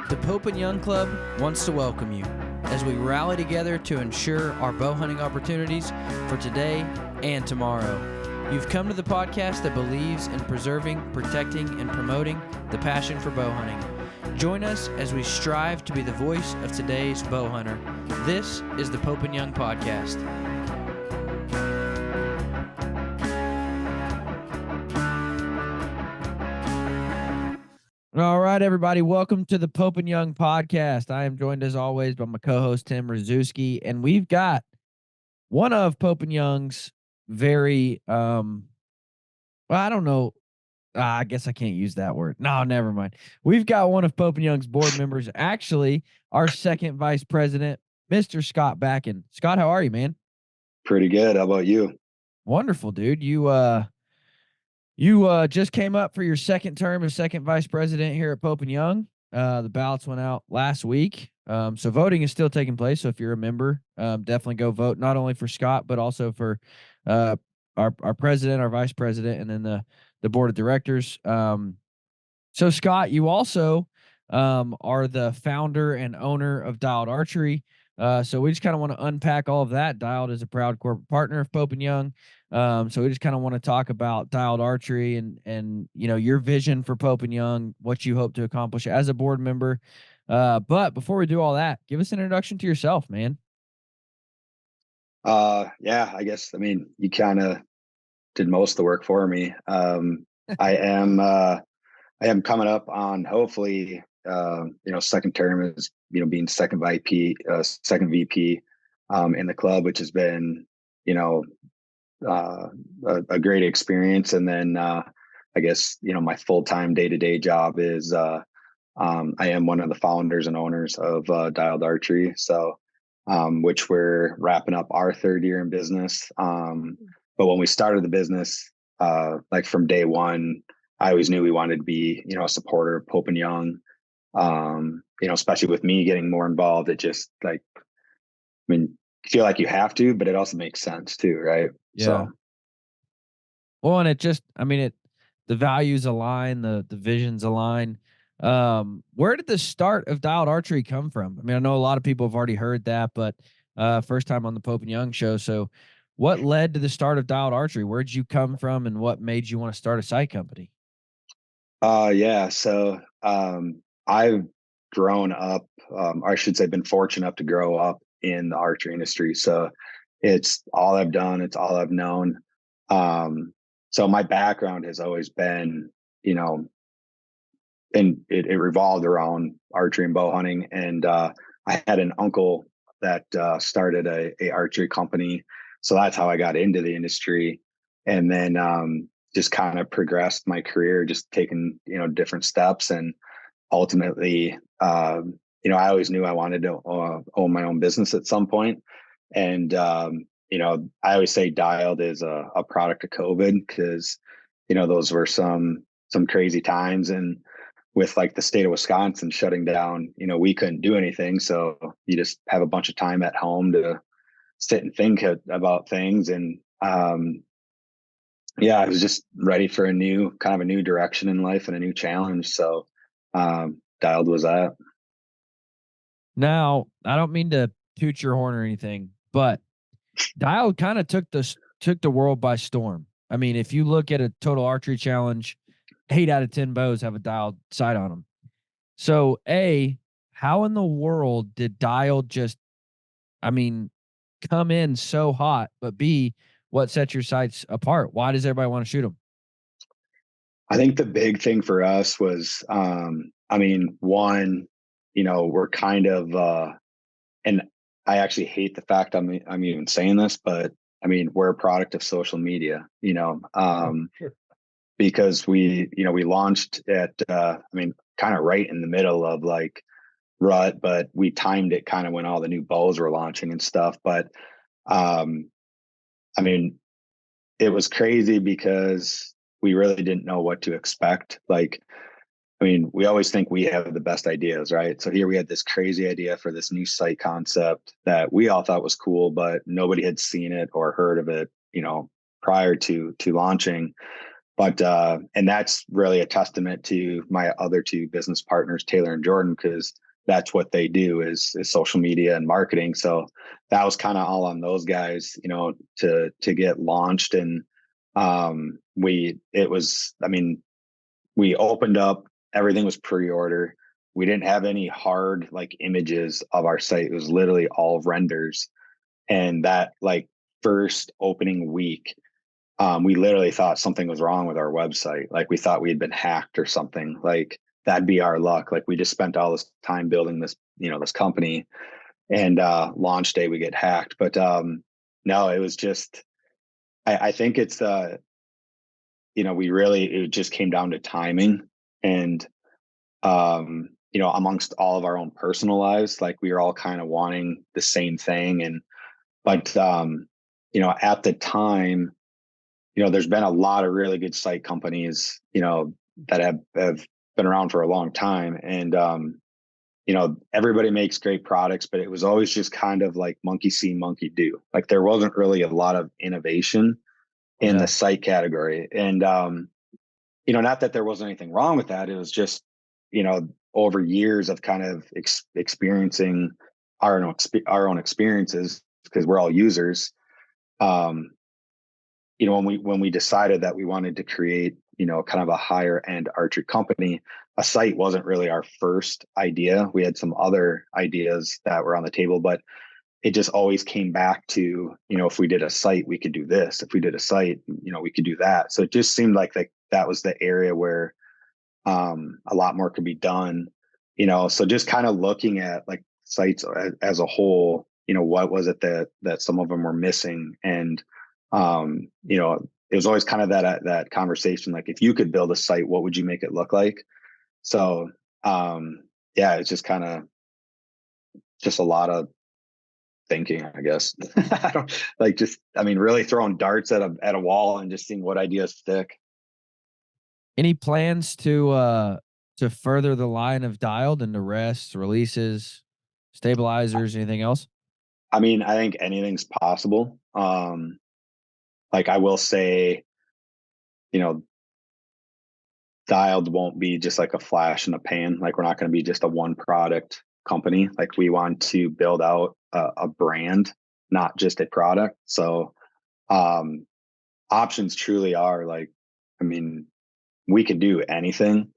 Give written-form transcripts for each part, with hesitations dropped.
The Pope and Young Club wants to welcome you as we rally together to ensure our bow hunting opportunities for today and tomorrow. You've come to the podcast that believes in preserving, protecting, and promoting the passion for bow hunting. Join us as we strive to be the voice of today's bow hunter. This is the Pope and Young Podcast. All right, everybody. Welcome to the Pope and Young Podcast. I am joined, as always, by my co-host, Tim Rzewski, and we've got one of Pope and Young's very, well, I don't know. I guess I can't use that word. No, never mind. We've got one of Pope and Young's board members, actually, our second vice president, Mr. Scott Bakken. Scott, how are you, man? Pretty good. How about you? Wonderful, dude. You just came up for your second term as second vice president here at Pope and Young. The ballots went out last week. So voting is still taking place. So if you're a member, definitely go vote, not only for Scott, but also for our president, our vice president, and then the board of directors. So Scott, you also are the founder and owner of Dialed Archery. So we just kind of want to unpack all of that. Dialed is a proud corporate partner of Pope and Young. So we just kind of want to talk about Dialed Archery and your vision for Pope and Young, what you hope to accomplish as a board member. But before we do all that, give us an introduction to yourself, man. Yeah, I guess, you kind of did most of the work for me. I am coming up on hopefully, second term is, being second VP in the club, which has been, a great experience. And then, I guess, my full-time day-to-day job is, I am one of the founders and owners of Dialed Archery. So, which we're wrapping up our third year in business. But when we started the business, like from day one, I always knew we wanted to be, a supporter of Pope and Young. Especially with me getting more involved, it just feel like you have to, but it also makes sense too, right? Yeah. So, well, and it just, the values align, the visions align. Where did the start of Dialed Archery come from? I know a lot of people have already heard that, but first time on the Pope and Young show. So what led to the start of Dialed Archery? Where'd you come from and what made you want to start a site company? Yeah. So, I've grown up, or I should say been fortunate enough to grow up in the archery industry. So it's all I've done. It's all I've known. So my background has always been, and it revolved around archery and bow hunting. And I had an uncle that started a archery company. So that's how I got into the industry. And then just kind of progressed my career, just taking, different steps. And ultimately, I always knew I wanted to own my own business at some point. And, I always say Dialed is a product of COVID because, those were some crazy times. And with like the state of Wisconsin shutting down, we couldn't do anything. So you just have a bunch of time at home to sit and think about things. And, I was just ready for a new direction in life and a new challenge. So, Dialed was that. Now, I don't mean to toot your horn or anything, but Dialed kind of took the world by storm. If you look at a total archery challenge, 8 out of 10 bows have a Dialed sight on them. So, A, how in the world did Dialed just, come in so hot? But B, what sets your sights apart? Why does everybody want to shoot them? I think the big thing for us was, one, we're kind of, and I actually hate the fact I'm even saying this, but we're a product of social media, Sure. because we launched at, kind of right in the middle of like rut, but we timed it kind of when all the new bows were launching and stuff. But, it was crazy because we really didn't know what to expect. Like, we always think we have the best ideas, right? So here we had this crazy idea for this new site concept that we all thought was cool, but nobody had seen it or heard of it, prior to launching. But and that's really a testament to my other two business partners, Taylor and Jordan, because that's what they do is social media and marketing. So that was kind of all on those guys, you know, to get launched. And I mean, we opened up, everything was pre-order. We didn't have any hard like images of our site. It was literally all renders. And that like first opening week, we literally thought something was wrong with our website. Like we thought we had been hacked or something. Like that'd be our luck. Like we just spent all this time building this, you know, this company, and launch day we get hacked. But no, it was just I think it's you know, it just came down to timing. And you know, amongst all of our own personal lives, like we were all kind of wanting the same thing. And but you know, at the time, you know, there's been a lot of really good site companies, you know, that have been around for a long time. And you know, everybody makes great products, but it was always just kind of like monkey see, monkey do. Like there wasn't really a lot of innovation in the Yeah. site category. And you know, not that there wasn't anything wrong with that. It was just, you know, over years of kind of experiencing our own experiences, because we're all users. Um, you know, when we decided that we wanted to create, you know, kind of a higher end archery company, a site wasn't really our first idea. We had some other ideas that were on the table, but it just always came back to, you know, if we did a site, we could do this. If we did a site, you know, we could do that. So it just seemed like that was the area where a lot more could be done, you know. So just kind of looking at like sites as a whole, you know, what was it that some of them were missing. And you know, it was always kind of that conversation, like if you could build a site, what would you make it look like? So yeah, it's just kind of just a lot of thinking, I guess. I don't like just, I mean, really throwing darts at a wall and just seeing what ideas stick. Any plans to further the line of Dialed into rests, releases, stabilizers, anything else? I mean, I think anything's possible. Like I will say, you know, Dialed won't be just like a flash in the pan. Like we're not going to be just a one product company. Like we want to build out a brand, not just a product. So um, options truly are like, I mean, we could do anything,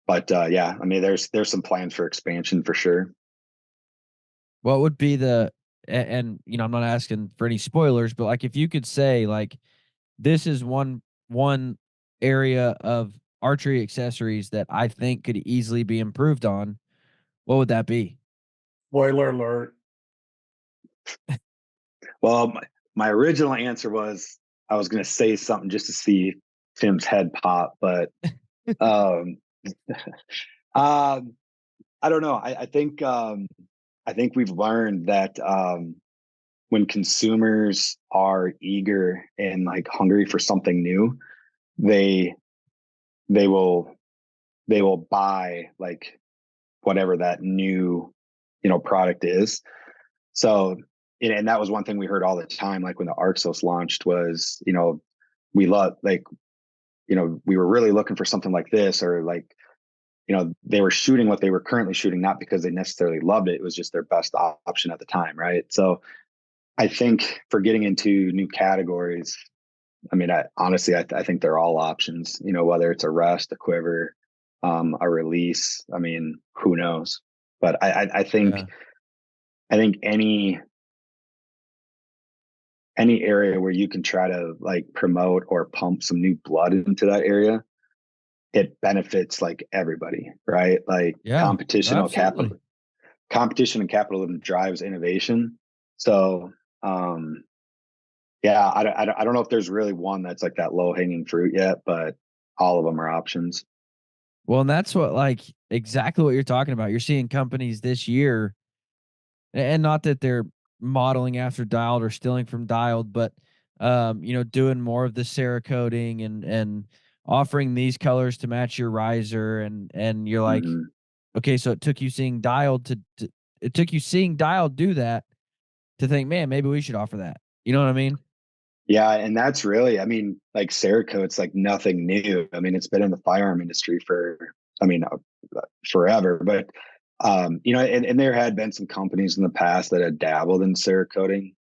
but yeah, I mean, there's some plans for expansion for sure. What would be and you know, I'm not asking for any spoilers, but like if you could say like this is one area of archery accessories that I think could easily be improved on, what would that be? Spoiler alert. Well, my original answer was I was going to say something just to see Tim's head pop, but um, um, I don't know. I think we've learned that when consumers are eager and like hungry for something new, they they will they will buy like whatever that new, you know, product is. So and that was one thing we heard all the time, like when the Arxos launched was, you know, we love like, you know, we were really looking for something like this, or like, you know, they were shooting what they were currently shooting, not because they necessarily loved it. It was just their best option at the time. Right. So I think for getting into new categories, I mean, honestly, I think they're all options, you know, whether it's a rest, a quiver, a release. I mean, who knows? But Yeah. I think any area where you can try to like promote or pump some new blood into that area, it benefits like everybody, right? Like Yeah. Absolutely. competition and capitalism drives innovation. So, um, yeah, I don't know if there's really one that's like that low hanging fruit yet, but all of them are options. Well, and that's what like exactly what you're talking about. You're seeing companies this year, and not that they're modeling after Dialed or stealing from Dialed, but you know, doing more of the Cerakoting and offering these colors to match your riser, and you're like, Hmm. okay, so it took you seeing Dialed to it took you seeing Dialed do that to think, man, maybe we should offer that. You know what I mean? Yeah, and that's really, I mean, like Cerakote's like nothing new. I mean, it's been in the firearm industry for, I mean, forever. But you know, and there had been some companies in the past that had dabbled in Cerakoting,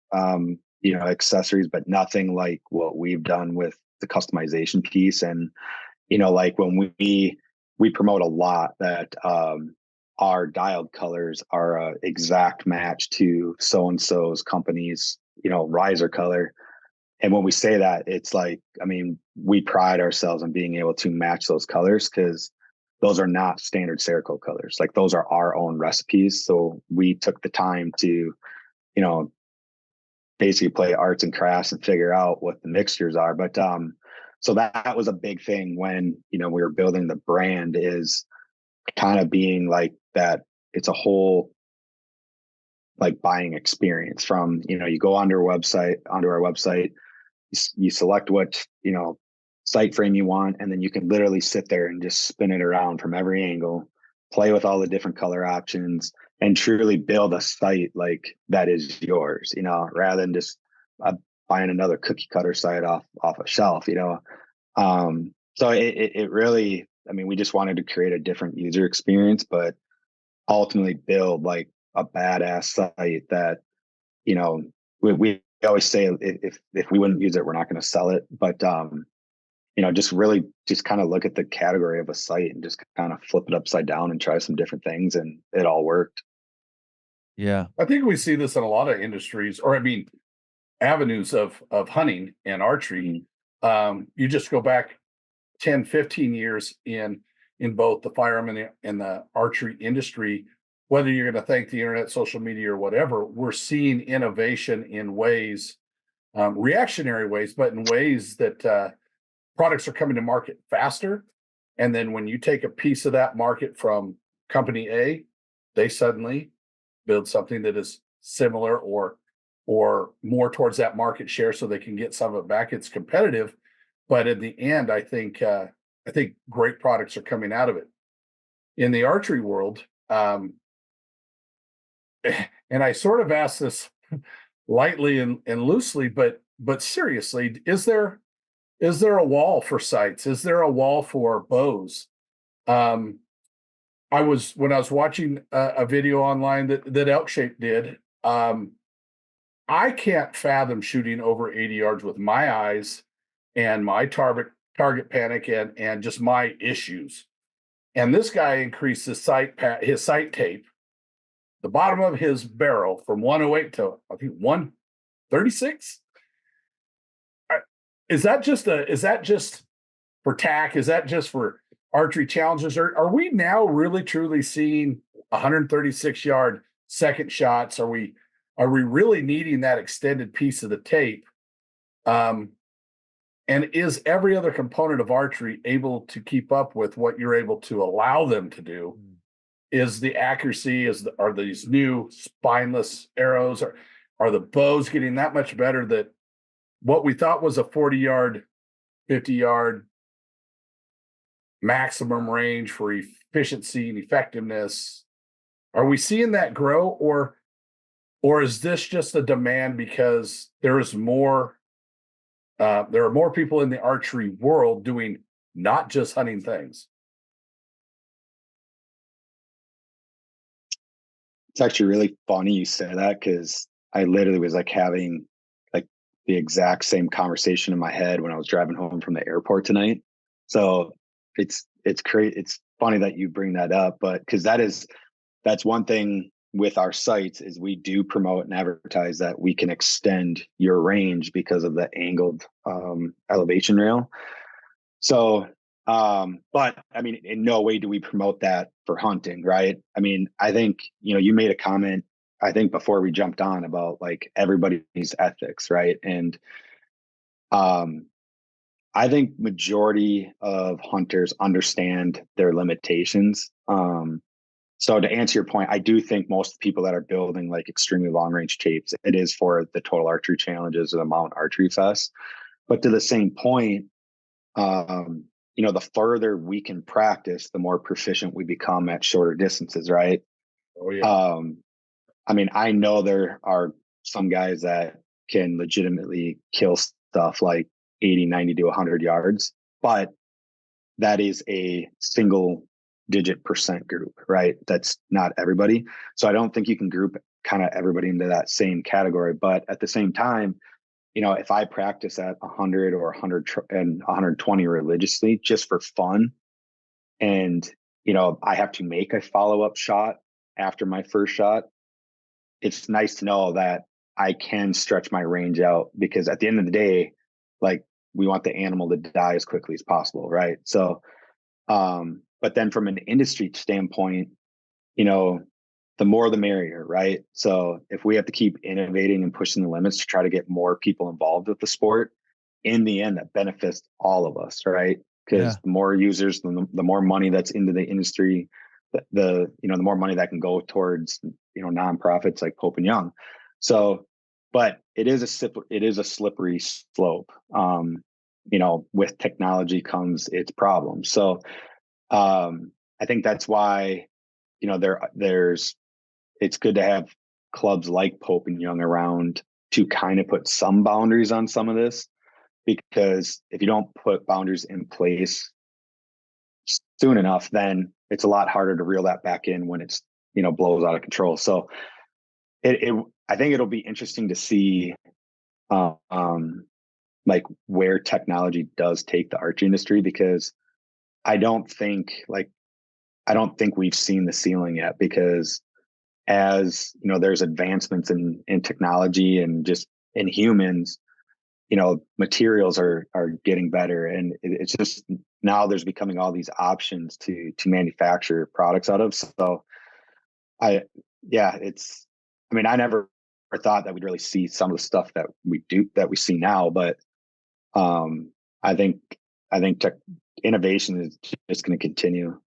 you know, accessories, but nothing like what we've done with the customization piece. And you know, like when we promote a lot that our dialed colors are a exact match to so and so's company's, you know, riser color. And when we say that, it's like, I mean, we pride ourselves on being able to match those colors because those are not standard Cerakote colors. Like those are our own recipes. So we took the time to, you know, basically play arts and crafts and figure out what the mixtures are. But so that was a big thing when, you know, we were building the brand, is kind of being like that. It's a whole like buying experience from, you know, you go onto our website, you select what, you know, sight frame you want, and then you can literally sit there and just spin it around from every angle, play with all the different color options, and truly build a sight like that is yours, you know, rather than just buying another cookie cutter sight off a shelf, you know. So it really, I mean, we just wanted to create a different user experience, but ultimately build like a badass site that, you know, we always say if we wouldn't use it, we're not going to sell it. But you know, just really just kind of look at the category of a site and just kind of flip it upside down and try some different things, and it all worked. Yeah. I think we see this in a lot of industries, or I mean, avenues of hunting and archery. You just go back 10, 15 years in both the firearm and the archery industry, whether you're going to thank the internet, social media, or whatever, we're seeing innovation in ways, reactionary ways, but in ways that products are coming to market faster. And then when you take a piece of that market from company A, they suddenly build something that is similar or more towards that market share so they can get some of it back. It's competitive, but in the end, I think great products are coming out of it. In the archery world, and I sort of ask this lightly and loosely, but seriously, is there a wall for sights? Is there a wall for bows? Um, when I was watching a video online that Elkshape did. I can't fathom shooting over 80 yards with my eyes and my target panic and just my issues. And this guy increased his sight tape, the bottom of his barrel from 108 to I think 136. Is that just for tack? Is that just for archery challenges? Or are we now really truly seeing 136-yard second shots? Are we really needing that extended piece of the tape? And is every other component of archery able to keep up with what you're able to allow them to do? Is the accuracy, are these new spineless arrows, are the bows getting that much better that what we thought was a 40-yard, 50-yard maximum range for efficiency and effectiveness, are we seeing that grow, or is this just a demand because there is more there are more people in the archery world doing not just hunting things? It's actually really funny you say that, because I literally was like having like the exact same conversation in my head when I was driving home from the airport tonight. So it's great. It's funny that you bring that up, but because that's one thing with our sites, is we do promote and advertise that we can extend your range because of the angled elevation rail. So but I mean, in no way do we promote that for hunting, right? I mean, I think, you know, you made a comment, I think before we jumped on, about like everybody's ethics, right? And I think majority of hunters understand their limitations. So to answer your point, I do think most people that are building like extremely long range tapes, it is for the Total Archery Challenges or the Mount Archery Fest. But to the same point, you know, the further we can practice, the more proficient we become at shorter distances, right? Oh yeah. I mean, I know there are some guys that can legitimately kill stuff like 80, 90 to 100 yards, but that is a single digit percent group, right? That's not everybody. So I don't think you can group kind of everybody into that same category. But at the same time, if I practice at 100 or 100 and 120 religiously just for fun, and I have to make a follow-up shot after my first shot, it's nice to know that I can stretch my range out, because at the end of the day, like, we want the animal to die as quickly as possible, right? So but then from an industry standpoint, the more the merrier, right? So if we have to keep innovating and pushing the limits to try to get more people involved with the sport, in the end, that benefits all of us, right? Because the more users, the more money that's into the industry, the more money that can go towards nonprofits like Pope and Young. So, but it is a slippery slope. With technology comes its problems. So I think that's why it's good to have clubs like Pope and Young around to kind of put some boundaries on some of this, because if you don't put boundaries in place soon enough, then it's a lot harder to reel that back in when it's blows out of control. So I think it'll be interesting to see like where technology does take the archery industry, because I don't think we've seen the ceiling yet, because as there's advancements in technology and just in humans, materials are getting better, and it's just now there's becoming all these options to manufacture products out of. So I never thought that we'd really see some of the stuff that we see now, but I think innovation is just going to continue.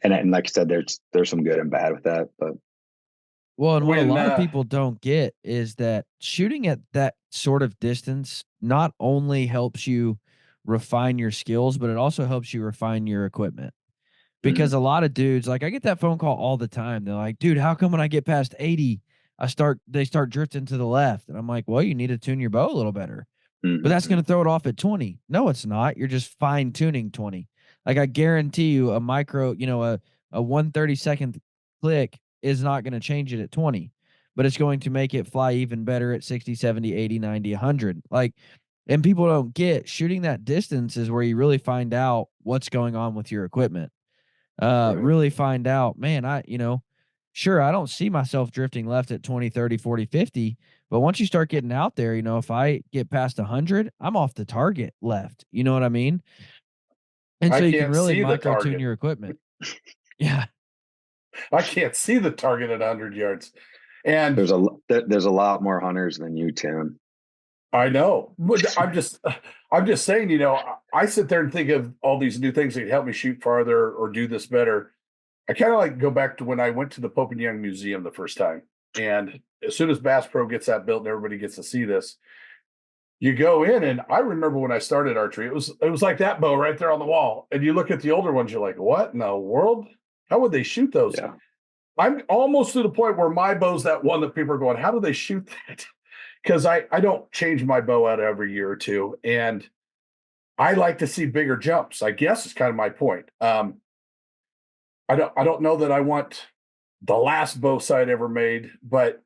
And like I said, there's some good and bad with that, but. Well, and what a lot of people don't get is that shooting at that sort of distance not only helps you refine your skills, but it also helps you refine your equipment. Because a lot of dudes, like, I get that phone call all the time. They're like, dude, how come when I get past 80, they start drifting to the left? And I'm like, well, you need to tune your bow a little better. But that's going to throw it off at 20. No, it's not. You're just fine tuning 20. Like, I guarantee you a 1/32 click is not going to change it at 20, but it's going to make it fly even better at 60, 70, 80, 90, 100. Like, and people don't get shooting that distance is where you really find out what's going on with your equipment. Really find out, man, sure, I don't see myself drifting left at 20, 30, 40, 50, but once you start getting out there, if I get past 100, I'm off the target left. You know what I mean? And so you can really micro tune your equipment. Yeah. I can't see the target at 100 yards. And there's a lot more hunters than you, Tim. I know. I'm just saying, I sit there and think of all these new things that help me shoot farther or do this better. I kind of like go back to when I went to the Pope and Young Museum the first time. And as soon as Bass Pro gets that built and everybody gets to see this, you go in, and I remember when I started archery, it was like that bow right there on the wall. And you look at the older ones, you're like, what in the world? How would they shoot those? Yeah. I'm almost to the point where my bow's that one that people are going, how do they shoot that? Because I don't change my bow out every year or two. And I like to see bigger jumps, I guess is kind of my point. I don't know that I want the last bow sight ever made, but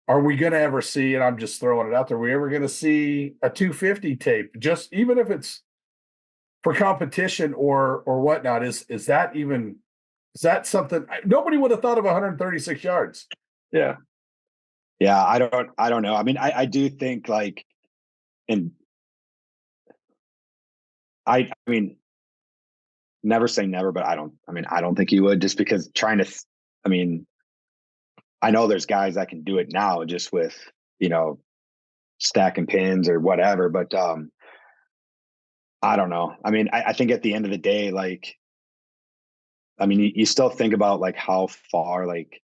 are we going to ever see, and I'm just throwing it out there, are we ever going to see a 250 tape? Just even if it's for competition or whatnot, is that something nobody would have thought of 136 yards? Yeah. I don't know. I mean, I do think, like, and I mean, never say never, but I don't think you would, just because I know there's guys that can do it now just with, stacking pins or whatever, but I don't know. I mean, I think at the end of the day, like, I mean, you still think about, like, how far, like,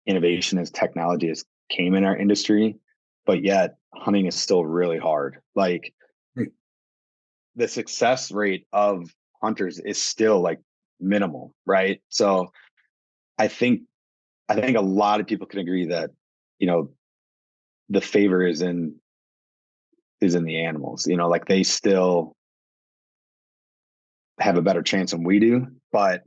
innovation as technology has came in our industry, but yet hunting is still really hard. Like, the success rate of hunters is still, like, minimal, right? So I think a lot of people can agree that, the favor is in is in the animals. You know, like they still have a better chance than we do. But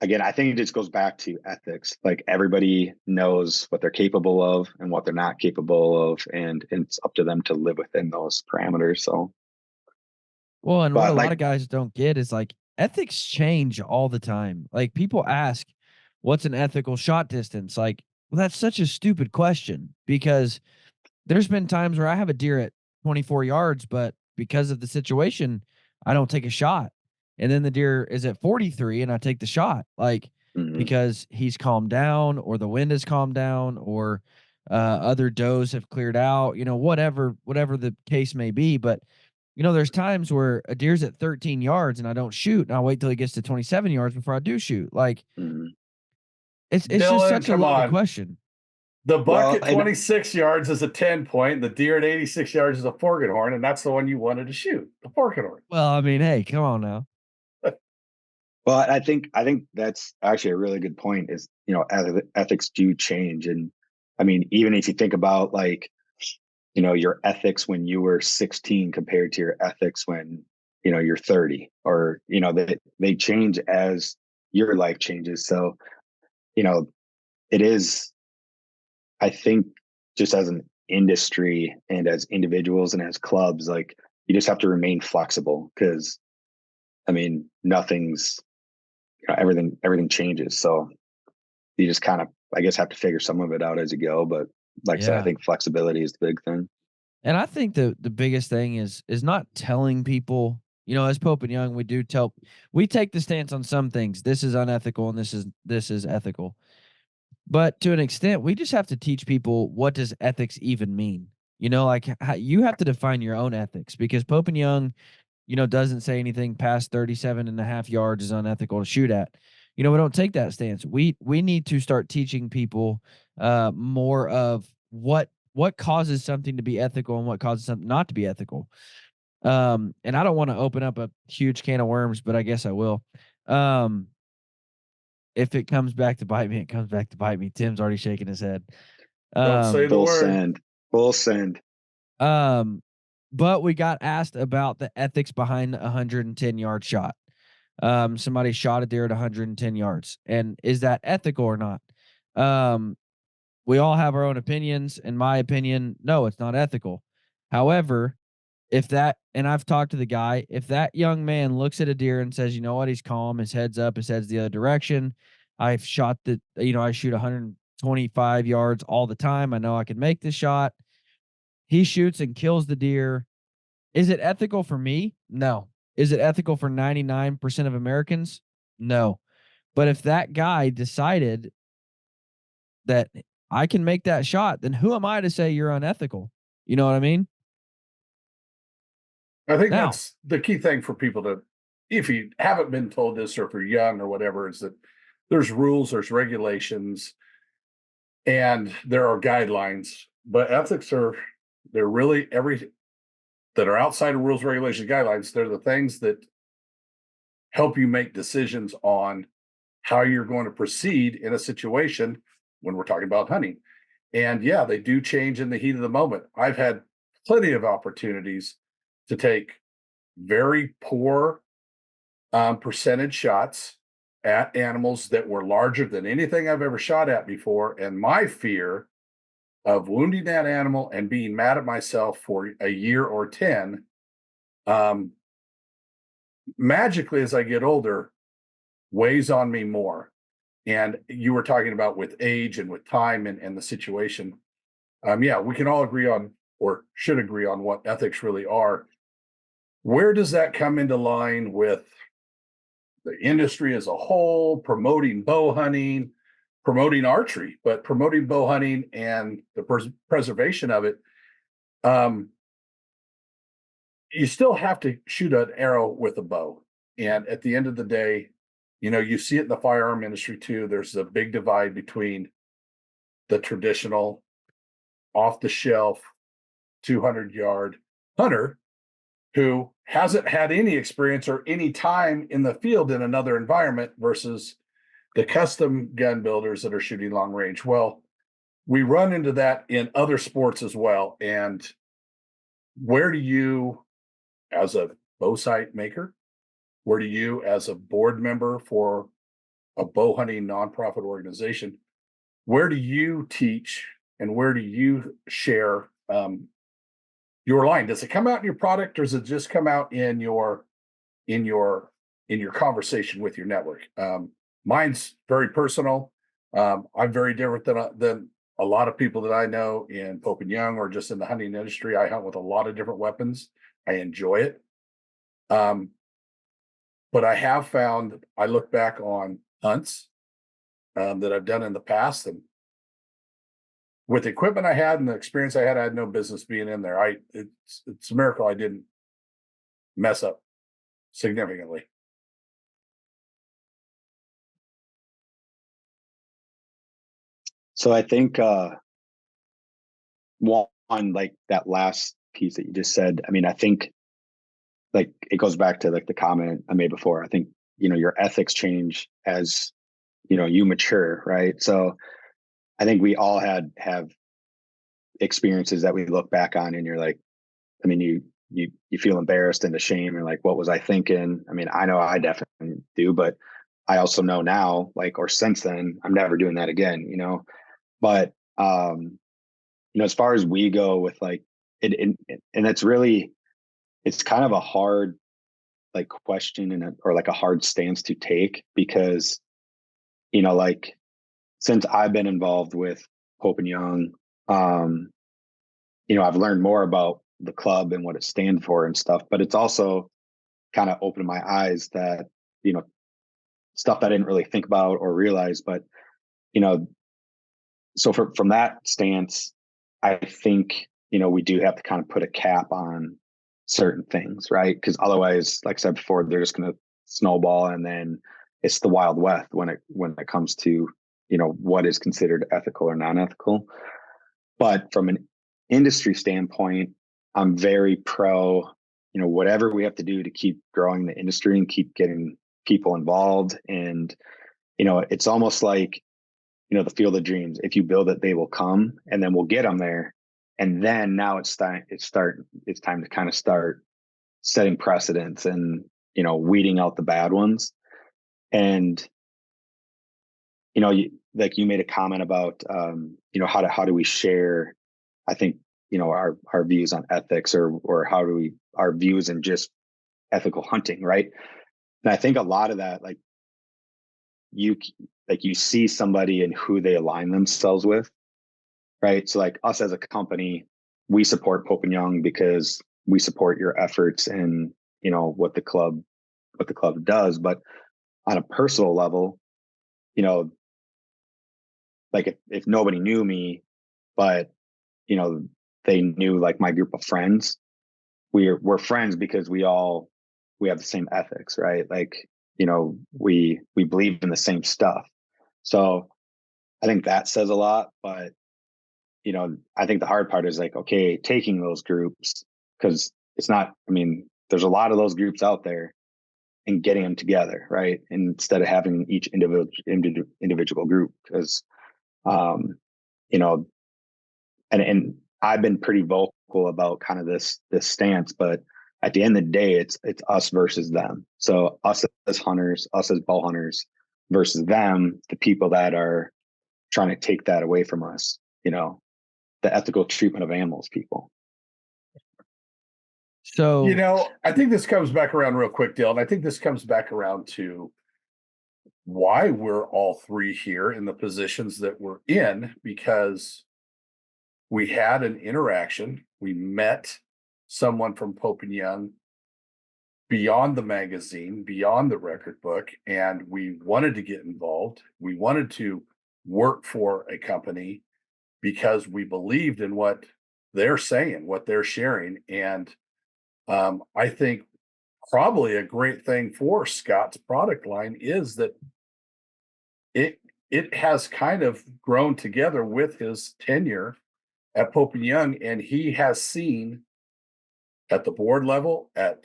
again, I think it just goes back to ethics. Like everybody knows what they're capable of and what they're not capable of, and it's up to them to live within those parameters. So, Well, and what a but lot like, of guys don't get is like ethics change all the time. Like people ask, what's an ethical shot distance? Like, well, that's such a stupid question because there's been times where I have a deer at 24 yards, but because of the situation, I don't take a shot. And then the deer is at 43 and I take the shot. Like mhm, because he's calmed down or the wind has calmed down or other does have cleared out, whatever the case may be. But there's times where a deer's at 13 yards and I don't shoot and I wait till he gets to 27 yards before I do shoot. Like mhm. it's just Dylan, such a come loaded on. question. The buck Well, at and 26 yards is a 10 point. The deer at 86 yards is a forked horn, and that's the one you wanted to shoot, the forked horn. Well, I mean, hey, come on now. well, I think that's actually a really good point. Is ethics do change, and I mean, even if you think about like your ethics when you were 16 compared to your ethics when you're 30, or they change as your life changes. So you know it is, I think, just as an industry and as individuals and as clubs, like you just have to remain flexible because I mean nothing's everything changes. So you just kind of, I guess, have to figure some of it out as you go. But like I said, I Yeah. think flexibility is the big thing. And I think the biggest thing is not telling people, as Pope and Young, we take the stance on some things. This is unethical and this is ethical. But to an extent, we just have to teach people what does ethics even mean. Like how, you have to define your own ethics because Pope and Young, doesn't say anything past 37.5 yards is unethical to shoot at. We don't take that stance. We need to start teaching people more of what causes something to be ethical and what causes something not to be ethical. And I don't want to open up a huge can of worms, but I guess I will. Um, if it comes back to bite me, it comes back to bite me. Tim's already shaking his head. Don't say Um, the Full word. send, full send. um, but we got asked about the ethics behind a 110-yard shot. Somebody shot a deer at 110 yards, and is that ethical or not? Um, we all have our own opinions. In my opinion, no, it's not ethical. However, and I've talked to the guy, if that young man looks at a deer and says, you know what, he's calm, his head's up, his head's the other direction. I shoot 125 yards all the time. I know I can make this shot. He shoots and kills the deer. Is it ethical for me? No. Is it ethical for 99% of Americans? No. But if that guy decided that I can make that shot, then who am I to say you're unethical? You know what I mean? I think Now, that's the key thing for people to, if you haven't been told this or if you're young or whatever, is that there's rules, there's regulations, and there are guidelines. But ethics they're really that are outside of rules, regulations, guidelines. They're the things that help you make decisions on how you're going to proceed in a situation when we're talking about hunting. And yeah, they do change in the heat of the moment. I've had plenty of opportunities to take very poor percentage shots at animals that were larger than anything I've ever shot at before. And my fear of wounding that animal and being mad at myself for a year or 10, um, magically, as I get older, weighs on me more. And you were talking about with age and with time and the situation. Yeah, we can all agree on, or should agree on, what ethics really are. Where does that come into line with the industry as a whole, promoting bow hunting, promoting archery, but promoting bow hunting and the preservation of it? Um, you still have to shoot an arrow with a bow. And at the end of the day, you see it in the firearm industry too. There's a big divide between the traditional, off the shelf, 200-yard hunter who hasn't had any experience or any time in the field in another environment versus the custom gun builders that are shooting long range. Well, we run into that in other sports as well. And where do you, as a bow sight maker, where do you, as a board member for a bow hunting nonprofit organization, where do you teach and where do you share your line? Does it come out in your product, or does it just come out in your in your conversation with your network? Mine's very personal. I'm very different than a lot of people that I know in Pope and Young or just in the hunting industry. I hunt with a lot of different weapons. I enjoy it. But I have found, I look back on hunts that I've done in the past, and with the equipment I had and the experience I had no business being in there. It's a miracle I didn't mess up significantly. So I think one, like that last piece that you just said, I mean, I think like it goes back to like the comment I made before. I think, your ethics change as, you mature, right? So I think we all have experiences that we look back on and you're like, I mean, you feel embarrassed and ashamed and like, what was I thinking? I mean, I know I definitely do, but I also know now, like, or since then, I'm never doing that again, but as far as we go with like and it's really, it's kind of a hard like question or like a hard stance to take because, like since I've been involved with Pope and Young, I've learned more about the club and what it stands for and stuff, but it's also kind of opened my eyes that, stuff I didn't really think about or realize, but, so from that stance, I think, we do have to kind of put a cap on certain things, right? Because otherwise, like I said before, they're just going to snowball, and then it's the Wild West when it comes to, what is considered ethical or non-ethical. But from an industry standpoint, I'm very pro, whatever we have to do to keep growing the industry and keep getting people involved. And, it's almost like, the field of dreams. If you build it, they will come, and then we'll get them there. And then now it's time to kind of start setting precedents and, weeding out the bad ones. And, like you made a comment about, how do we share, I think, our views on ethics or how do we, our views in just ethical hunting. Right. And I think a lot of that, like you see somebody and who they align themselves with. Right. So like us as a company, we support Pope and Young because we support your efforts and, what the club does. But on a personal level, like if nobody knew me, but, they knew like my group of friends, we're friends because we have the same ethics, right? Like, we believe in the same stuff. So I think that says a lot, but I think the hard part is like, okay, taking those groups, because it's not, I mean, there's a lot of those groups out there, and getting them together, right? And instead of having each individual group, because, and I've been pretty vocal about kind of this stance, but at the end of the day, it's us versus them. So us as hunters, us as bow hunters versus them, the people that are trying to take that away from us, the ethical treatment of animals people. So, I think this comes back around real quick, Dale. And I think this comes back around to why we're all three here in the positions that we're in, because we had an interaction. We met someone from Pope and Young beyond the magazine, beyond the record book, and we wanted to get involved. We wanted to work for a company because we believed in what they're saying, what they're sharing. And I think probably a great thing for Scott's product line is that it has kind of grown together with his tenure at Pope and Young, and he has seen at the board level, at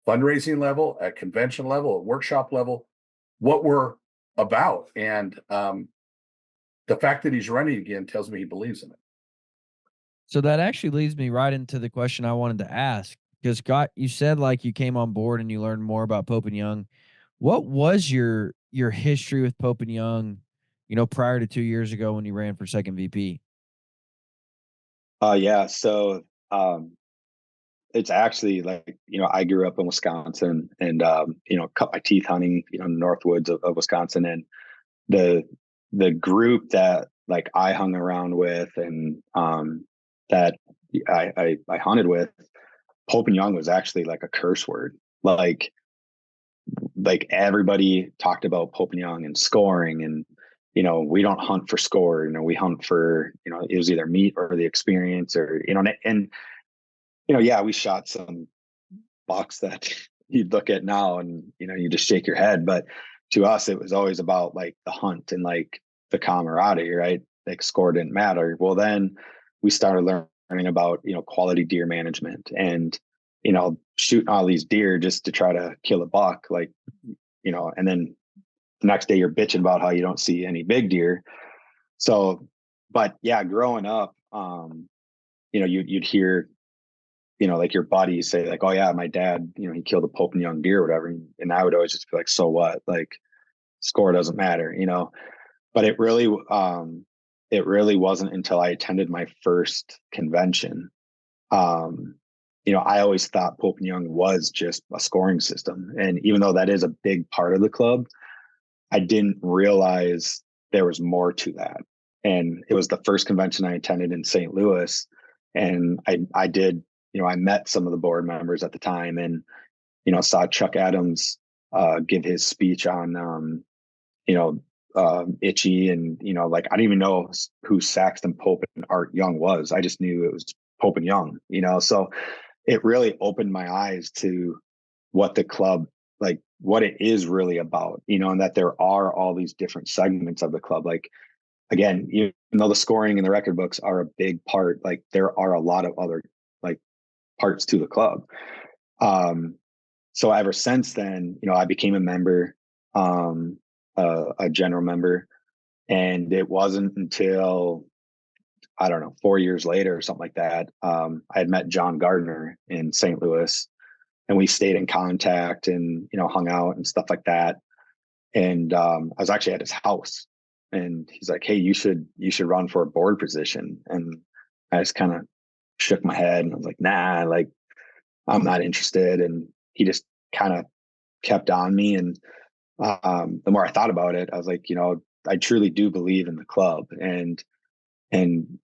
fundraising level, at convention level, at workshop level, what we're about. And the fact that he's running again tells me he believes in it. So that actually leads me right into the question I wanted to ask. Because Scott, you said like you came on board and you learned more about Pope and Young. What was your history with Pope and Young, prior to 2 years ago when you ran for second VP? Yeah. So it's actually like, I grew up in Wisconsin and, cut my teeth hunting, in the Northwoods of Wisconsin. And the group that like I hung around with and that I hunted with, Pope and Young was actually like a curse word. Like everybody talked about Pope and Young and scoring, and we don't hunt for score. We hunt for, it was either meat or the experience, or and yeah, we shot some bucks that you'd look at now and you just shake your head. But to us, it was always about like the hunt and like the camaraderie, right? Like score didn't matter. Well, then we started learning about quality deer management and shooting all these deer just to try to kill a buck, like and then the next day you're bitching about how you don't see any big deer. So, but yeah, growing up, you'd hear like your buddies say like, oh yeah, my dad, he killed a Pope and Young deer or whatever. And I would always just be like, so what? Like score doesn't matter, but it really wasn't until I attended my first convention. I always thought Pope and Young was just a scoring system. And even though that is a big part of the club, I didn't realize there was more to that. And it was the first convention I attended in St. Louis. And I did, I met some of the board members at the time and, saw Chuck Adams give his speech on, Itchy. And, like, I didn't even know who Saxton Pope and Art Young was. I just knew it was Pope and Young, so it really opened my eyes to what the club, like what it is really about, and that there are all these different segments of the club. Like, again, even though the scoring and the record books are a big part, like there are a lot of other like parts to the club. So ever since then, I became a member, a general member, and it wasn't until, I don't know, 4 years later or something like that, I had met John Gardner in St. Louis, and we stayed in contact and hung out and stuff like that. And I was actually at his house, and he's like, "Hey, you should run for a board position." And I just kind of shook my head and I was like, "Nah, like I'm not interested." And he just kind of kept on me. And the more I thought about it, I was like, I truly do believe in the club and and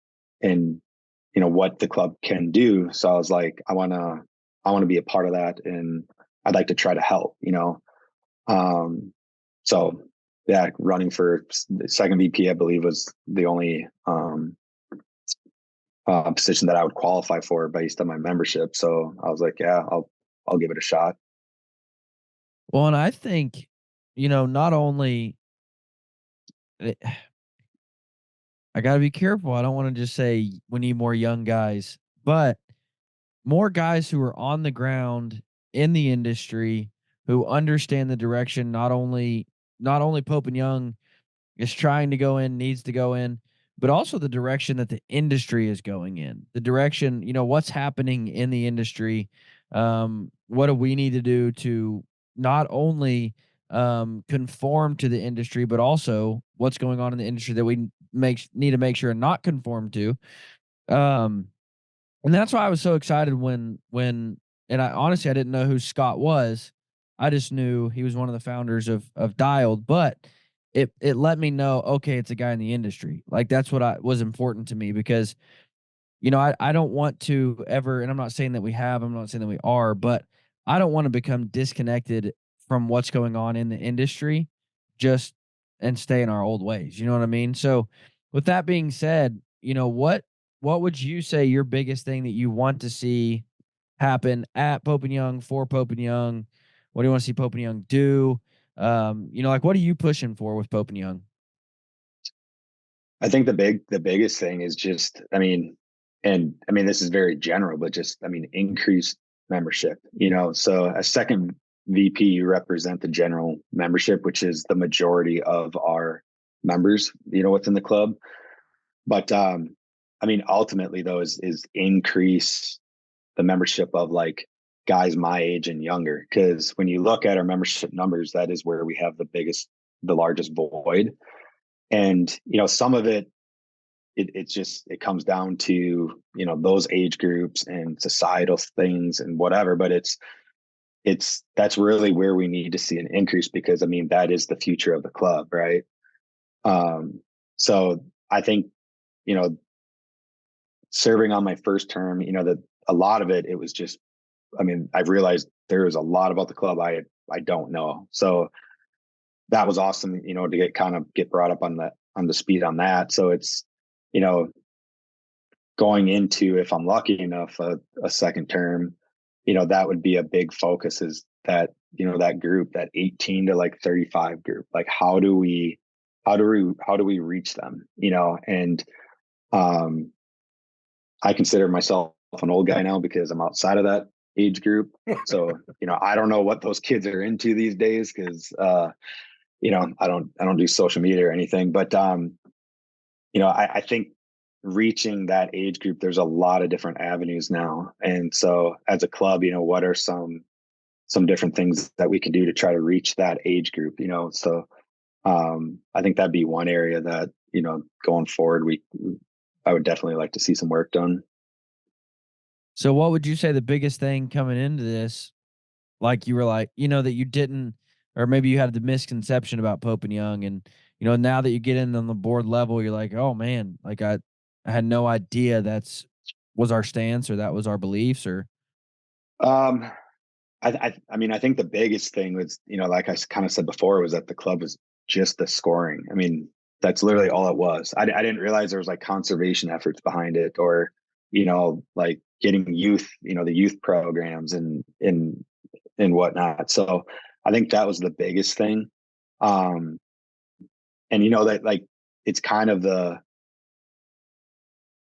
what the club can do. So I was like, I want to be a part of that, and I'd like to try to help. Um, so yeah, running for the second VP, I believe, was the only position that I would qualify for based on my membership. So I was like, yeah, I'll give it a shot. Well, and I think, not only eh, I got to be careful. I don't want to just say we need more young guys, but more guys who are on the ground in the industry who understand the direction. Not only Pope and Young is trying to go in, needs to go in, but also the direction that the industry is going in. The direction, what's happening in the industry. What do we need to do to not only conform to the industry, but also what's going on in the industry that we need to make sure and not conform to. Um, and that's why I was so excited when and I honestly I didn't know who Scott was. I just knew he was one of the founders of Dialed, but it let me know, okay, it's a guy in the industry. Like that's what I was important to me because I don't want to ever, and I'm not saying that I'm not saying that we are, but I don't want to become disconnected from what's going on in the industry just and stay in our old ways. You know what I mean? So with that being said, what would you say your biggest thing that you want to see happen at Pope and Young for Pope and Young? What do you want to see Pope and Young do? Like what are you pushing for with Pope and Young? I think the biggest thing is just, this is very general, but just, increased membership, so a second VP, you represent the general membership, which is the majority of our members, within the club. But, I mean, ultimately though, is increase the membership of like guys my age and younger. Because when you look at our membership numbers, that is where we have the largest void. And some of it comes down to those age groups and societal things and whatever. But that's really where we need to see an increase, because I mean that is the future of the club, right? So I think serving on my first term, that a lot of it was just, I mean, I've realized there is a lot about the club I don't know. So that was awesome, to get brought up on the speed on that. So it's, going into, if I'm lucky enough, a second term, that would be a big focus, is that, that group, that 18 to like 35 group, like how do we reach them, and, I consider myself an old guy now because I'm outside of that age group. So, I don't know what those kids are into these days, because, I don't do social media or anything, but, I think reaching that age group, there's a lot of different avenues now. And so as a club, what are some different things that we can do to try to reach that age group, so, I think that'd be one area that, going forward, I would definitely like to see some work done. So what would you say the biggest thing coming into this, like you were like, that you didn't, or maybe you had the misconception about Pope and Young, and now that you get in on the board level, you're like, oh man, like I had no idea was our stance, or that was our beliefs, or Um, I mean, I think the biggest thing was, like I kind of said before, was that the club was just the scoring. I mean, that's literally all it was. I didn't realize there was like conservation efforts behind it, or, like getting youth, the youth programs and whatnot. So I think that was the biggest thing. And that, like, it's kind of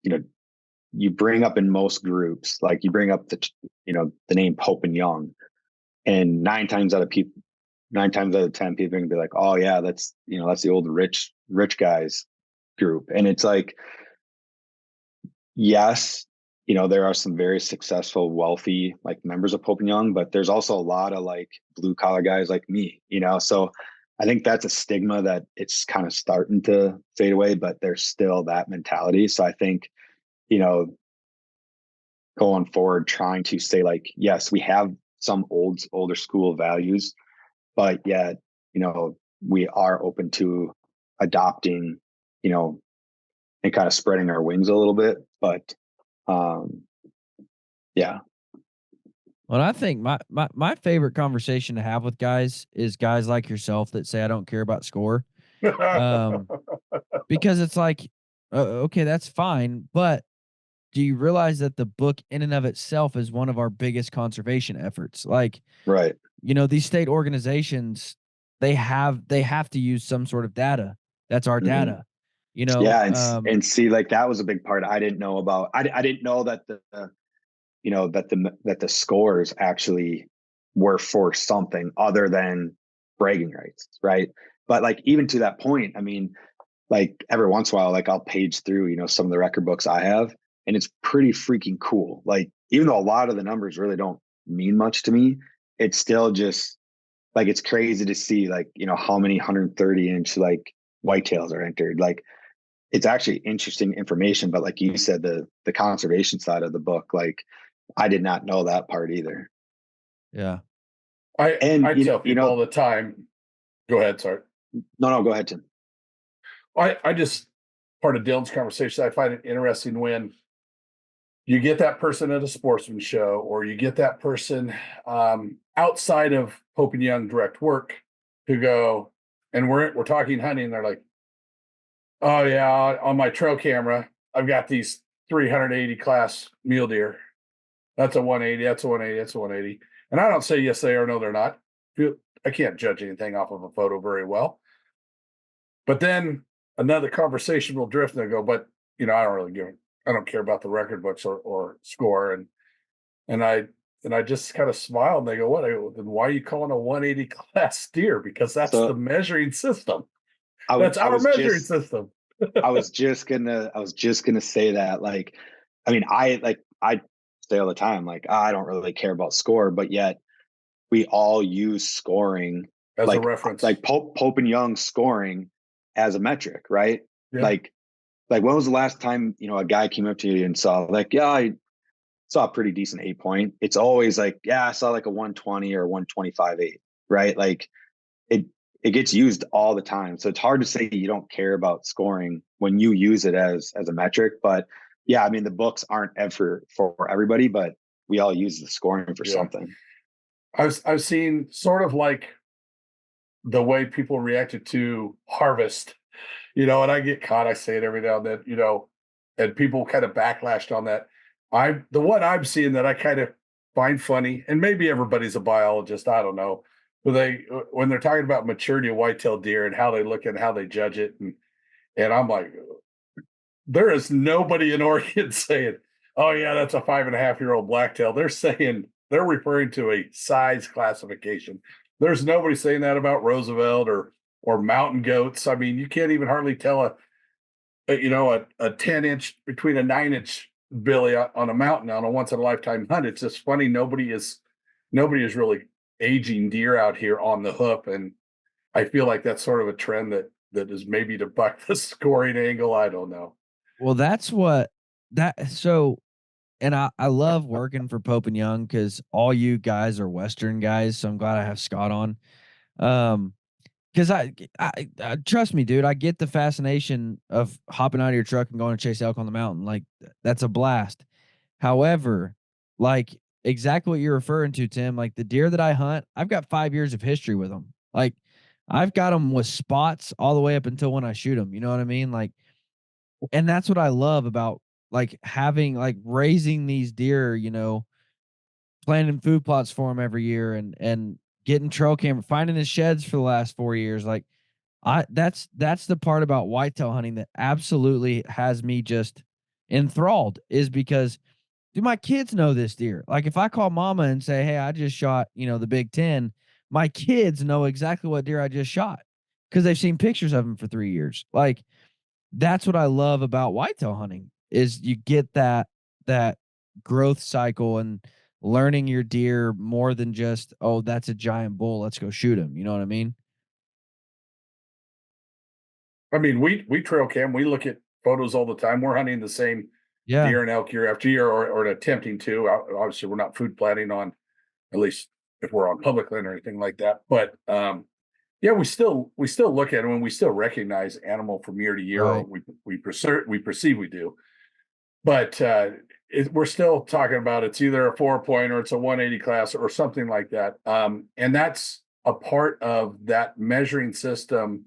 you know, you bring up in most groups, like you bring up the name Pope and Young, and nine times out of 10 people are gonna be like, oh yeah, that's the old rich guys group. And it's like, yes, there are some very successful, wealthy like members of Pope and Young, but there's also a lot of like blue collar guys like me, so I think that's a stigma that it's kind of starting to fade away, but there's still that mentality. So I think, going forward, trying to say like, yes, we have some older school values, but yet, we are open to adopting, and kind of spreading our wings a little bit. But yeah. well, I think my favorite conversation to have with guys is guys like yourself that say I don't care about score. Um, because it's like, okay, that's fine, but do you realize that the book in and of itself is one of our biggest conservation efforts? Like, Right. these state organizations, they have to use some sort of data. That's our Mm-hmm. data, Yeah. And see, like that was a big part I didn't know about. I didn't know that that the scores actually were for something other than bragging rights. Right. But like, even to that point, I mean, like every once in a while, like I'll page through, some of the record books I have, and it's pretty freaking cool. Like, even though a lot of the numbers really don't mean much to me, it's still just like, it's crazy to see like, how many 130-inch like whitetails are entered. Like, it's actually interesting information, but like you said, the conservation side of the book, like I did not know that part either. yeah. I tell people all the time. Go ahead, sorry. No, go ahead, Tim. I just, part of Dylan's conversation, I find it interesting when you get that person at a sportsman show, or you get that person outside of Pope and Young direct work, who go, and we're talking hunting, and they're like, oh yeah, on my trail camera, I've got these 380 class mule deer. That's a 180. That's a 180. That's a 180. And I don't say yes they are, no they're not. I can't judge anything off of a photo very well. But then another conversation will drift, and they go, but I don't care about the record books or score. And I just kind of smiled, and they go, what? I go, then why are you calling a 180 class deer? Because that's the measuring system. That's our measuring system. I was just gonna say that. Like, I mean, I say all the time, like, I don't really care about score, but yet we all use scoring, As a like reference. Pope and Young scoring as a metric, right? Yeah. Like when was the last time, a guy came up to you and saw like, yeah, I saw a pretty decent 8 point. It's always like, yeah, I saw like a 120 or 125 8, right? Like it it gets used all the time. So it's hard to say you don't care about scoring when you use it as a metric. But yeah, I mean the books aren't ever for everybody, but we all use the scoring for Yeah. something. I've seen sort of like the way people reacted to harvest, and I get caught, I say it every now and then, and people kind of backlashed on that. The one I'm seeing that I kind of find funny, and maybe everybody's a biologist, I don't know, but when they're talking about maturity of whitetail deer and how they look and how they judge it, and I'm like, there is nobody in Oregon saying, "Oh yeah, that's a 5.5-year-old blacktail." They're referring to a size classification. There's nobody saying that about Roosevelt or mountain goats. I mean, you can't even hardly tell a 10-inch between a 9-inch billy on a mountain on a once in a lifetime hunt. It's just funny. Nobody is really aging deer out here on the hoof, and I feel like that's sort of a trend that is maybe to buck the scoring angle. I don't know. Well, that's what that so and I love working for Pope and Young because all you guys are Western guys, so I'm glad I have Scott on. Um, because I trust me, dude, I get the fascination of hopping out of your truck and going to chase elk on the mountain. Like that's a blast. However, like exactly what you're referring to, Tim, like the deer that I hunt, I've got 5 years of history with them. Like I've got them with spots all the way up until when I shoot them. You know what I mean? Like, and that's what I love about like having like raising these deer, planting food plots for them every year and getting trail camera, finding his sheds for the last 4 years. Like that's the part about whitetail hunting that absolutely has me just enthralled is because do my kids know this deer? Like if I call mama and say, "Hey, I just shot, the Big 10," my kids know exactly what deer I just shot because they've seen pictures of him for 3 years. Like that's what I love about whitetail hunting is you get that growth cycle and learning your deer more than just, oh, that's a giant bull, let's go shoot him. You know what I mean? I mean, we trail cam, we look at photos all the time. We're hunting the same Yeah. deer and elk year after year, or attempting to. Obviously, we're not food planning on, at least if we're on public land or anything like that. But yeah, we still look at it and we still recognize animal from year to year, or Right. we perceive we do. But we're still talking about it's either a 4 point or it's a 180 class or something like that. And that's a part of that measuring system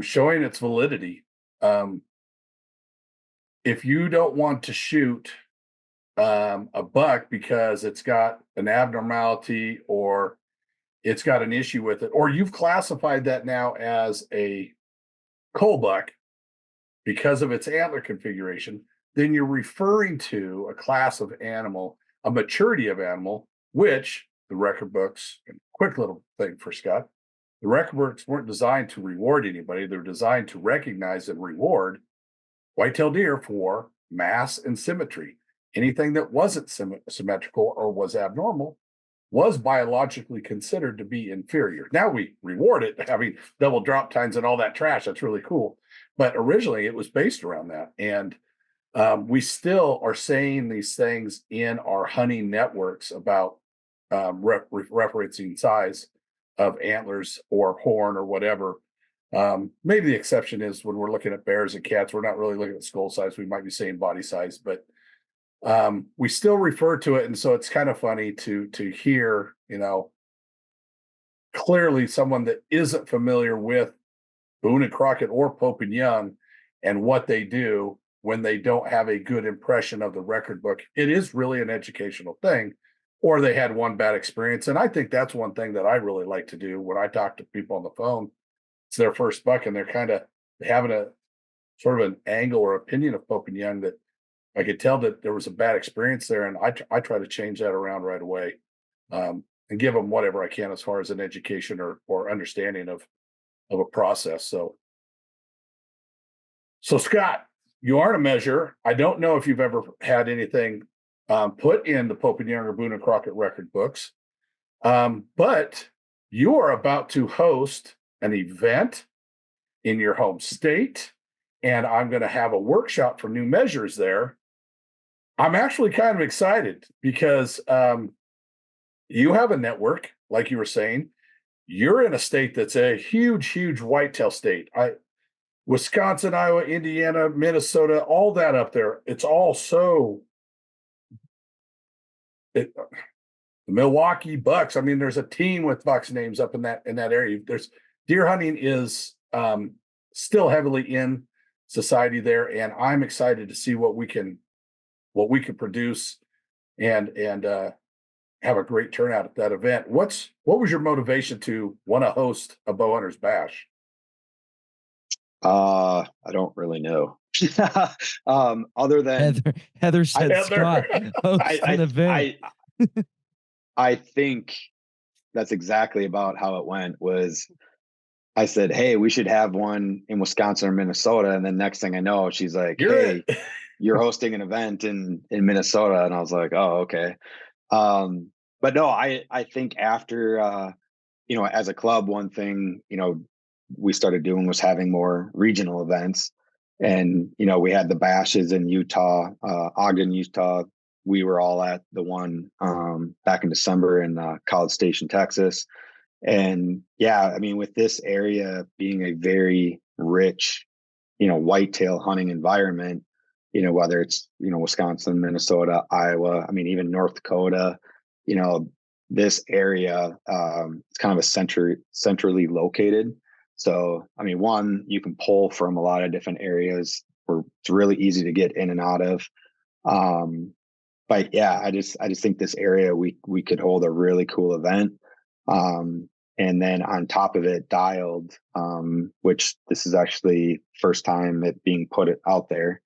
showing its validity. Um, if you don't want to shoot a buck because it's got an abnormality or it's got an issue with it, or you've classified that now as a coal buck because of its antler configuration, then you're referring to a class of animal, a maturity of animal, which the record books, and quick little thing for Scott, the record books weren't designed to reward anybody. They're designed to recognize and reward whitetail deer for mass and symmetry. Anything that wasn't symmetrical or was abnormal was biologically considered to be inferior. Now we reward it having double drop tines and all that trash. That's really cool. But originally it was based around that. And we still are saying these things in our hunting networks about referencing size of antlers or horn or whatever. Maybe the exception is when we're looking at bears and cats, we're not really looking at skull size. We might be saying body size, but we still refer to it. And so it's kind of funny to hear, clearly someone that isn't familiar with Boone and Crockett or Pope and Young and what they do when they don't have a good impression of the record book. It is really an educational thing, or they had one bad experience. And I think that's one thing that I really like to do when I talk to people on the phone. It's their first buck and they're kind of having a sort of an angle or opinion of Pope and Young that I could tell that there was a bad experience there. And I try to change that around right away, and give them whatever I can as far as an education or understanding of a process. So So Scott, you are a measure. I don't know if you've ever had anything put in the Pope and Younger Boone and Crockett record books, but you are about to host an event in your home state, and I'm going to have a workshop for new measures there. I'm actually kind of excited because you have a network, like you were saying. You're in a state that's a huge, huge whitetail state. Wisconsin, Iowa, Indiana, Minnesota, all that up there. It's all so. The Milwaukee Bucks. I mean, there's a team with Bucks names up in that area. There's deer hunting is still heavily in society there, and I'm excited to see what we can produce and have a great turnout at that event. What was your motivation to want to host a bow hunters bash? I don't really know. Other than Heather said, Scott, host an event. I think that's exactly about how it went. Was I said, hey, we should have one in Wisconsin or Minnesota, and then next thing I know, she's like, hey, you're hosting an event in Minnesota, and I was like, oh, okay. But no, I think after as a club, one thing we started doing was having more regional events. And, we had the bashes in Utah, Ogden, Utah. We were all at the one back in December in College Station, Texas. And yeah, I mean, with this area being a very rich, whitetail hunting environment, whether it's, Wisconsin, Minnesota, Iowa, I mean, even North Dakota, this area, it's kind of a centrally located. So, I mean, one, you can pull from a lot of different areas where it's really easy to get in and out of. But yeah, I just think this area, we could hold a really cool event. And then on top of it, Dialed, which this is actually first time it being put out there.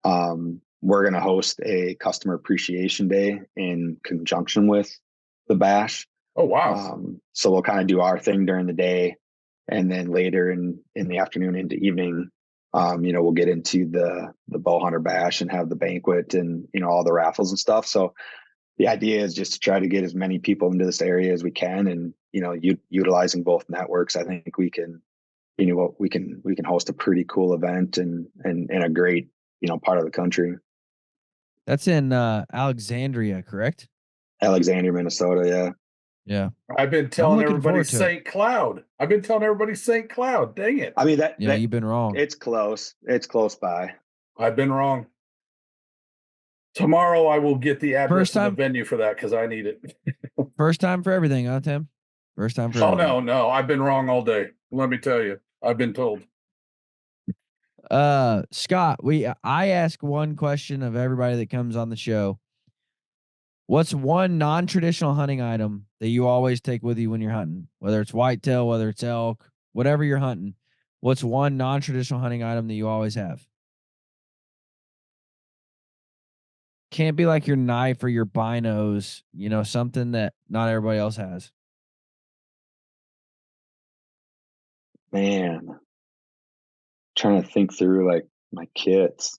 We're going to host a customer appreciation day in conjunction with the bash. Oh, wow. So we'll kind of do our thing during the day. And then later in the afternoon into evening, we'll get into the bow hunter bash and have the banquet and, all the raffles and stuff. So the idea is just to try to get as many people into this area as we can. And, utilizing both networks, I think we can, we can host a pretty cool event and a great, part of the country. That's in Alexandria, correct? Alexandria, Minnesota. Yeah. Yeah. I've been telling everybody St. Cloud. I've been telling everybody St. Cloud. Dang it. I mean, you've been wrong. It's close. It's close by. I've been wrong. Tomorrow I will get the address of the venue for that because I need it. First time for everything, huh, Tim? First time for everything. Oh, no. I've been wrong all day. Let me tell you. I've been told. Scott, I ask one question of everybody that comes on the show. What's one non-traditional hunting item that you always take with you when you're hunting? Whether it's whitetail, whether it's elk, whatever you're hunting. What's one non-traditional hunting item that you always have? Can't be like your knife or your binos, something that not everybody else has. Man, trying to think through like my kits.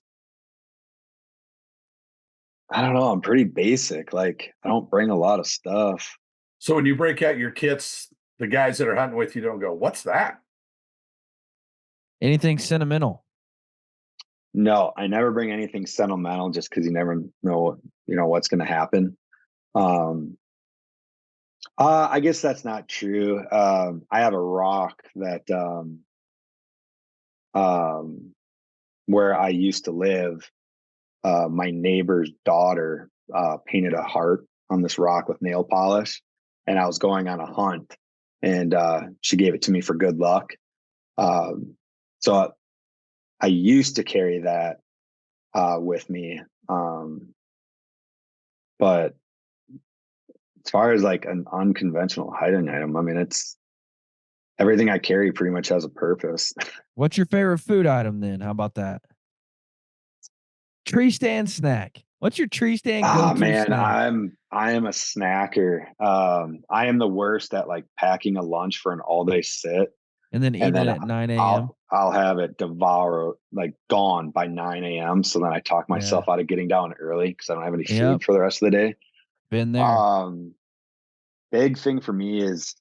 I don't know. I'm pretty basic. Like I don't bring a lot of stuff. So when you break out your kits, the guys that are hunting with you don't go, "What's that?" Anything sentimental? No, I never bring anything sentimental just because you never know, what's going to happen. I guess that's not true. I have a rock that where I used to live. My neighbor's daughter painted a heart on this rock with nail polish, and I was going on a hunt, and she gave it to me for good luck. So I used to carry that with me, but as far as like an unconventional hiding item, I mean, it's everything I carry pretty much has a purpose. What's your favorite food item then? How about that? Tree stand snack. What's your tree stand go-to man, snack? I am a snacker. I am the worst at like packing a lunch for an all day sit. And then eating it at 9 a.m. I'll have it gone by 9 a.m. So then I talk myself out of getting down early because I don't have any food for the rest of the day. Been there. Big thing for me is,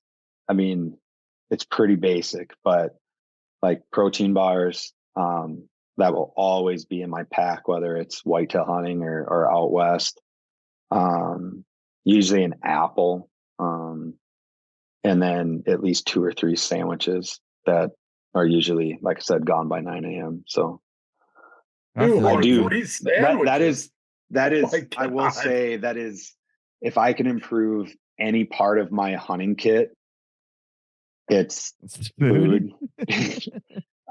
I mean, it's pretty basic, but like protein bars, that will always be in my pack, whether it's whitetail hunting or out west. Usually an apple, and then at least 2 or 3 sandwiches that are usually, like I said, gone by 9 a.m. So I do. That is, Oh I will say that is, if I can improve any part of my hunting kit, it's food.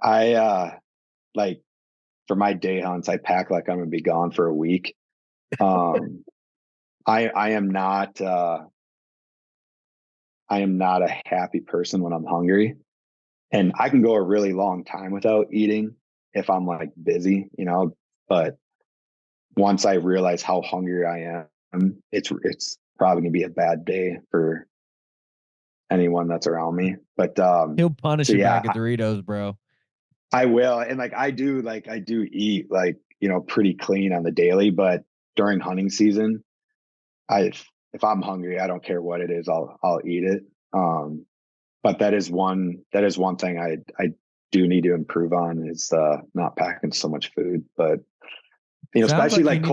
I like for my day hunts, I pack like I'm gonna be gone for a week. I am not a happy person when I'm hungry, and I can go a really long time without eating if I'm like busy, but once I realize how hungry I am, it's probably gonna be a bad day for anyone that's around me. But he'll punish you back at Doritos, bro. I will. And I do eat pretty clean on the daily, but during hunting season, if I'm hungry, I don't care what it is, I'll eat it. But that is one thing I do need to improve on is not packing so much food. But especially like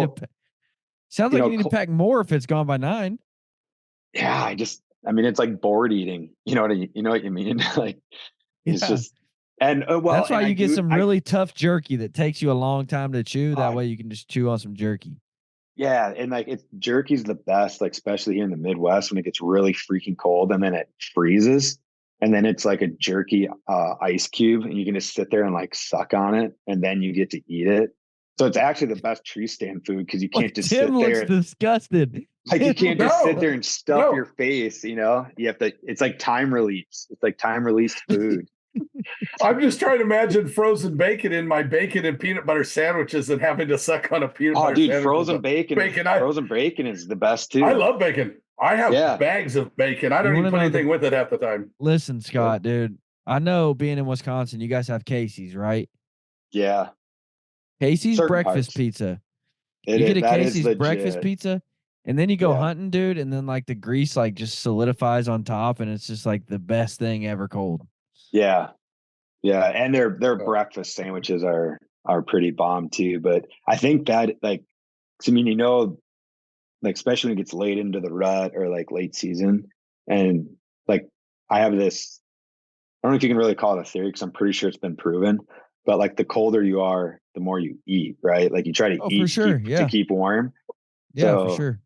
sounds like you need to pack more if it's gone by 9. Yeah, it's like bored eating. You know what you mean? Like it's just, and that's why you get some really tough jerky that takes you a long time to chew. That way you can just chew on some jerky. Yeah, and jerky's the best, like especially here in the Midwest when it gets really freaking cold and then it freezes, and then it's like a jerky ice cube, and you can just sit there and like suck on it, and then you get to eat it. So it's actually the best tree stand food because you can't just sit there. Looks disgusted. Like you can't just sit there and stuff your face. You have to. It's like time release. It's like time released food. I'm just trying to imagine frozen bacon in my bacon and peanut butter sandwiches and having to suck on a peanut butter sandwich. Frozen bacon is the best too. I love bacon. I have bags of bacon. I don't even put anything with it half the time. Listen, Scott, dude, I know being in Wisconsin, you guys have Casey's, right? Yeah. Casey's breakfast pizza. You get a Casey's breakfast pizza, and then you go hunting, dude, and then like the grease like just solidifies on top, and it's just like the best thing ever cold. Yeah. Yeah. And their breakfast sandwiches are pretty bomb too. But I think that especially when it gets late into the rut or like late season, and like I have this, I don't know if you can really call it a theory because I'm pretty sure it's been proven, but like the colder you are, the more you eat, right? Like you try to eat to keep warm. Yeah, for sure.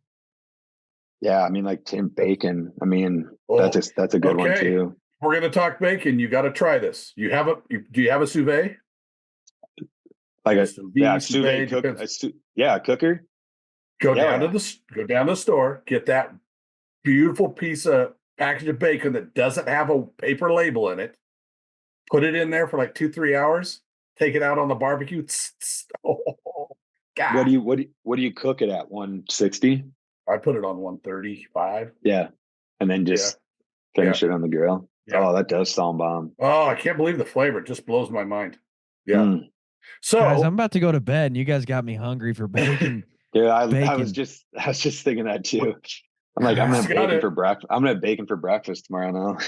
Yeah, like Tim Bacon. That's a good one too. We're gonna talk bacon. You got to try this. Do you have a sous vide? Like a sous vide cooker. Go down to the store, get that beautiful piece of package of bacon that doesn't have a paper label in it. Put it in there for like 2-3 hours. Take it out on the barbecue. Oh, God. What do you cook it at? 160? I put it on 135. Yeah, and then just finish it on the grill. Yeah. Oh, that does sound bomb. Oh, I can't believe the flavor. It just blows my mind. Yeah. So guys, I'm about to go to bed, and you guys got me hungry for bacon. Yeah, I was just thinking that too. I'm like, I'm gonna bacon for breakfast. I'm gonna have bacon for breakfast tomorrow now.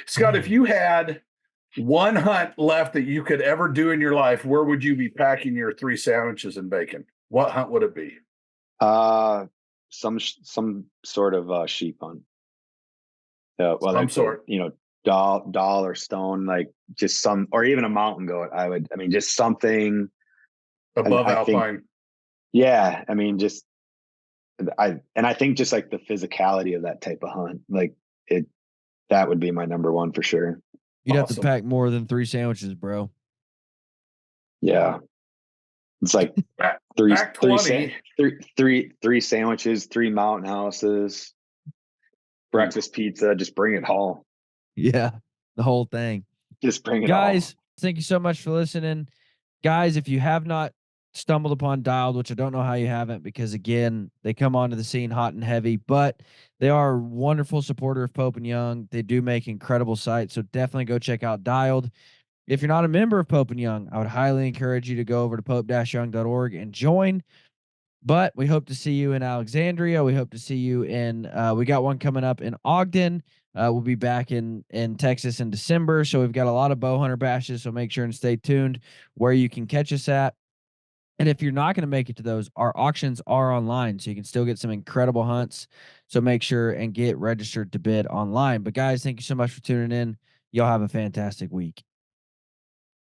Scott, if you had one hunt left that you could ever do in your life, where would you be packing your 3 sandwiches and bacon? What hunt would it be? Some sort of sheep hunt. Well, some sort, doll or stone, like just some, or even a mountain goat. Just something above alpine. Yeah, I think just like the physicality of that type of hunt, like that would be my number one for sure. You'd have to pack more than 3 sandwiches, bro. Yeah. It's like three sandwiches, 3 mountain houses, breakfast pizza, just bring it all. Yeah, the whole thing. Just bring it guys, thank you so much for listening. Guys, if you have not stumbled upon Dialed, which I don't know how you haven't, because again, they come onto the scene hot and heavy, but they are a wonderful supporter of Pope and Young. They do make incredible sites, so definitely go check out Dialed. if you're not a member of Pope and Young, I would highly encourage you to go over to pope-young.org and join. But we hope to see you in Alexandria. We hope to see you in, we got one coming up in Ogden. We'll be back in Texas in December. So we've got a lot of bow hunter bashes. So make sure and stay tuned where you can catch us at. And if you're not going to make it to those, our auctions are online. So you can still get some incredible hunts. So make sure and get registered to bid online. But guys, thank you so much for tuning in. Y'all have a fantastic week.